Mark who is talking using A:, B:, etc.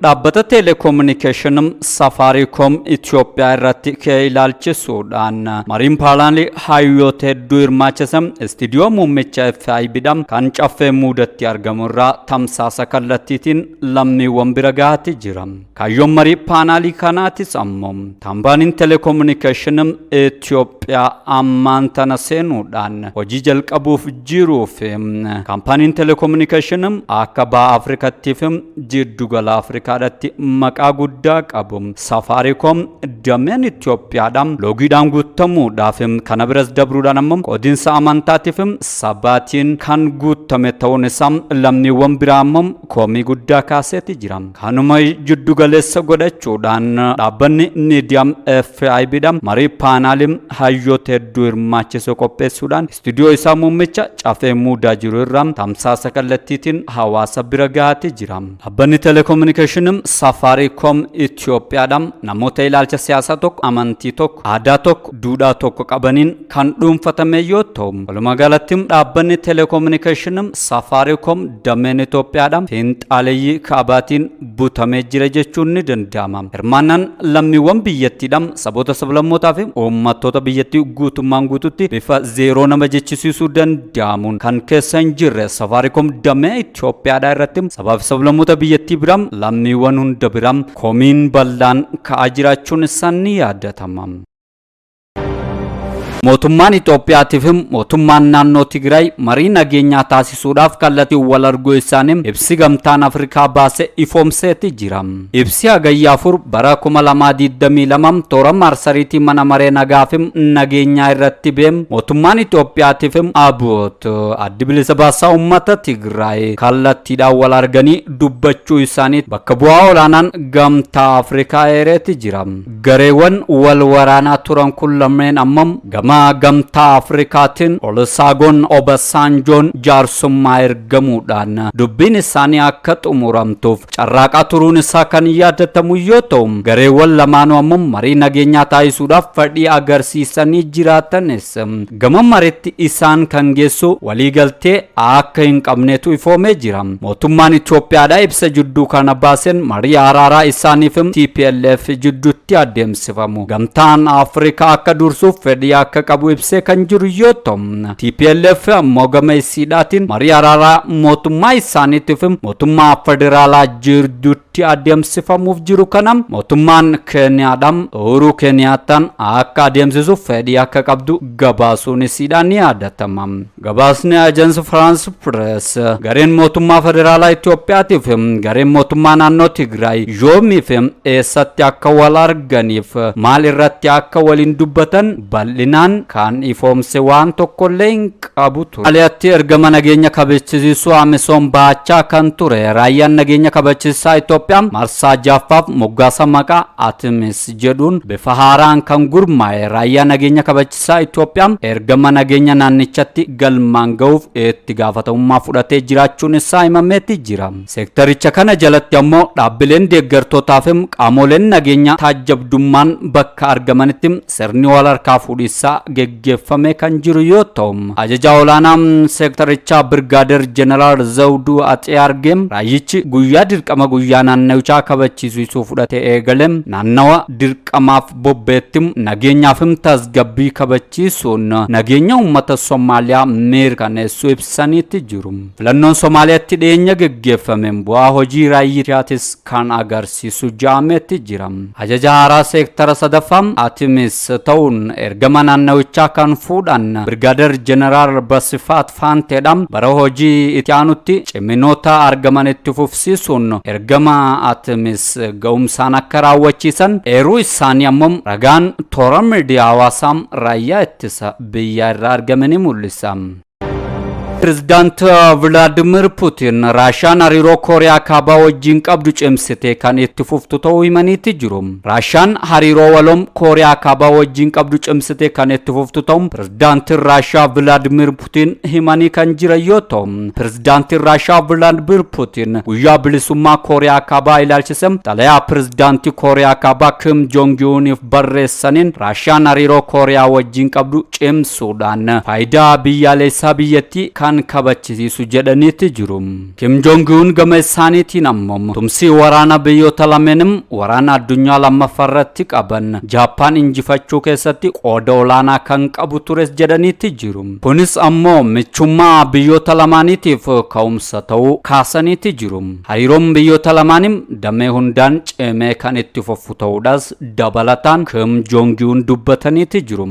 A: Dhaabbata Teeleekoominikeeshinii Safaariikoom Itoophiyaa irratti ka'ee ilaalchisuudhaan mariin paarlaamaa hayyoota hedduu hirmaachisan istiidiyoo muummicha FIBdhaan kan caffee muudatti argamu irraa tamsaasa kallattiitiin lammiiwwan bira gahaati jira. Kaayyoon marii paanaalii kanaatis ammoo kaampaaniin Teeleekoominikeeshinii Itoophiyaa ammaan tana seenuudhaan hojii jalqabuuf jiruu fi kaampaaniin Teeleekoominikeeshinii akka baha Afrikaattii fi jiddugala Afrikaa kadatti maqaa guddaa qabu Safaariikoom dameen Itoophiyaadhaan loogiidhaan guutamuudhaaf kana biras dabruudhaan ammoo qoodinsa amantaatiif sabaatiin kan guutame ta'uun isaa lammiiwwan biraa ammoo koomii guddaa kaaseeti jira. Kanuma jiddu galeessa godhachuudhaan dhaabbanni miidiyaa FIBdhaan marii paanaalii hayyoota hedduu hirmaachisuu qopheessuudhaan istiidiyoo isaa muummicha caffee muudaa jiru irraa tamsaasa kallattiitiin hawaasa bira gahaati jira. Dhaabbanni Teeleekoominikeeshinii Safaariikoom Itoophiyaadhaan namoota ilaalcha siyaasaa tokko, amantii tokko, aadaa tokko, duudhaa tokko qabaniin kan dhuunfatame yoo ta'u, walumaa galatti dhaabbanni Teeleekoominikeeshinii Safaariikoom dameen Itoophiyaadhaan fiinxaaleeyyii kaabaatiin butamee jira jechuun ni danda'ama. Hirmaannaan lammiiwwan biyyattiidhaan saboota sablammootaa fi uummattoota biyyattii guutummaan guututti bifa zeeroo nama jechisiisuu danda'amuun kan keessa hin jirre Safaariikoom damee Itoophiyaadhaa irratti sabaa fi sablammoota biyyattii biraan lammiiwwan hunda biraan koomiin bal'aan ka'aa jiraachuun isaan ni yaadatama. Mootummaan Itoophiyaatiif mootummaan naannoo Tigraay marii nageenyaa taasisuudhaaf kallattii wal arguu isaanii ibsi gamtaan Afrikaa baase ifoomseeti jira. Ibsi hagayyaa 4 bara 2022 toora marsariitii mana maree nagaa fi nageenyaa irratti beem mootummaan Itoophiyaatiif aboot addi bilisa baasaa uummata Tigraay kallattiidhaan wal arganii dubbachuu isaanii bakka bu'aa olaanaan gamtaa Afrikaa eereeti jira. Gareewwan wal waraanaa turan kun lameen ammoo gamtaa Afrikaatiin Olusegun Obasanjoon jaarsummaa ergamuudhaan dubbiin isaanii akka xumuramtuuf carraaqaa turuun isaa kan yaadatamu yoo ta'u, gareewwan lamaanuu ammoo marii nageenyaa taasisuudhaaf fedhii agarsiisanii jiraatanis gama mariitti isaan kan geessu waliigaltee akka hin qabneetu ifoomee jira. Mootummaan Itoophiyaadhaa ibsa jidduu kana baaseen marii araaraa isaaniif TPLF jidduutti adeemsifamu gamtaan Afrikaa akka dursuuf fedhii akka qabu ibsee kan jiru yoo ta'u, TPLF ammoo gama isiidhaatiin marii araaraa mootummaa isaaniitiif mootummaa federaalaa jidduutti adeemsifamuuf jiru kana mootummaan Keeniyaadhaan Uhuru Keeniyaataan akka adeemsisuuf fedhii akka qabdu gabaasuun isiidhaan ni yaadatama. Gabaasni Ajaansi France Press gareen mootummaa federaalaa Itoophiyaatiif gareen mootummaa naannoo Tigraay yoomiif eessatti akka wal arganiif maal irratti akka waliin dubbatan bal'inaan kan ifoomse waan tokkollee hin qabu ture. Aliyaatti ergama nageenya kabachiisuu Amisoom baachaa kan ture raayyaan nageenya kabachiisaa Itoophiyaa marsaa jaffaaf moggaasa maqaa Atimis jedhuun bifa haaraan kan gurmaa'e raayyaa nageenya kabachiisaa Itoophiyaa ergama nageenya naannichatti galmaan ga'uuf itti gaafatamummaa fudhatee jiraachuun isaa himameeti jira. Seektaricha kana jalatti ammoo dhaabbileen deeggartootaa fi qaamoleen nageenya taajjabdummaan bakka argamanitti sirni wal harkaa fuudhiinsaa geggeeffame kan jiru yoo ta'u, ajajaa olaanaa seektarichaa Birgaadeer Jeneraal Zawduu Atsiyaargeem raayyichi guyyaa dirqama guyyaa naannawichaa kabachiisuu fudhatee eegale naannawa dirqamaaf bobbeetti nageenyaaf tasgabbii kabachiisuun nageenya uummata Soomaaliyaa mirkaneessuu ibsaniiti jiru. Filannoon Soomaaliyaatti dhiyeenya geggeeffameen bu'aa hojii raayyicaatis kan agarsiisu jaameeti jira. Ajajaa haaraa seektara sadaffaa Atimis ta'uun ergama naannawichaa kan fuudhan Birgaadeer Jeneraal Basifaat Faanteedhaan bara hojii itti aanutti ciminoota argaman itti fufsiisuun ergama Atimis ga'umsaan akka raawwachiisan eeruu isaanii ammoo ragaan toora miidiyaa hawaasaa raayyaa ittisa biyyaa irraa argame ni mul'isa. President Vladimir Putin Raashaan hariiroo Kooriyaa Kaabaa wajjin qabdu cimsitee kan itti fuftu ta'uu himaniiti jiru. Raashaan hariiroo waloom Kooriyaa Kaabaa wajjin qabdu cimsitee kan itti fuftu ta'uu Pirezidaantiin Raashaa Vladimir Putin himanii kan jiran yoo ta'u, Pirezidaantiin Raashaa Vladimir Putin guyyaa bilisummaa Kooriyaa Kaabaa ilaalchisee xalayaa Pirezidaantii Kooriyaa Kaabaa Kim Jong-uniif barreessaniin Raashaan hariiroo Kooriyaa wajjin qabdu cimsuudhaan faayidaa biyyaalessaa biyyattii kan kan kabachisiisu jedhaniiti jiru. Kim Jong-un gama isaaniitiin ammoo tumsi waraana biyyoota lameenii waraana addunyaa lammaffaarratti qaban Jaapaan injifachuu keessatti qooda olaanaa kan qabu tures jedhaniiti jiru. Kunis ammoo michummaa biyyoota lamaaniitiif ka'umsa ta'uu kaasaniiti jiru. Hariiroon biyyoota lamaanii damee hundaan cimee kan itti fufu ta'uudhaas dabalataan Kim Jong-un dubbataniiti jiru.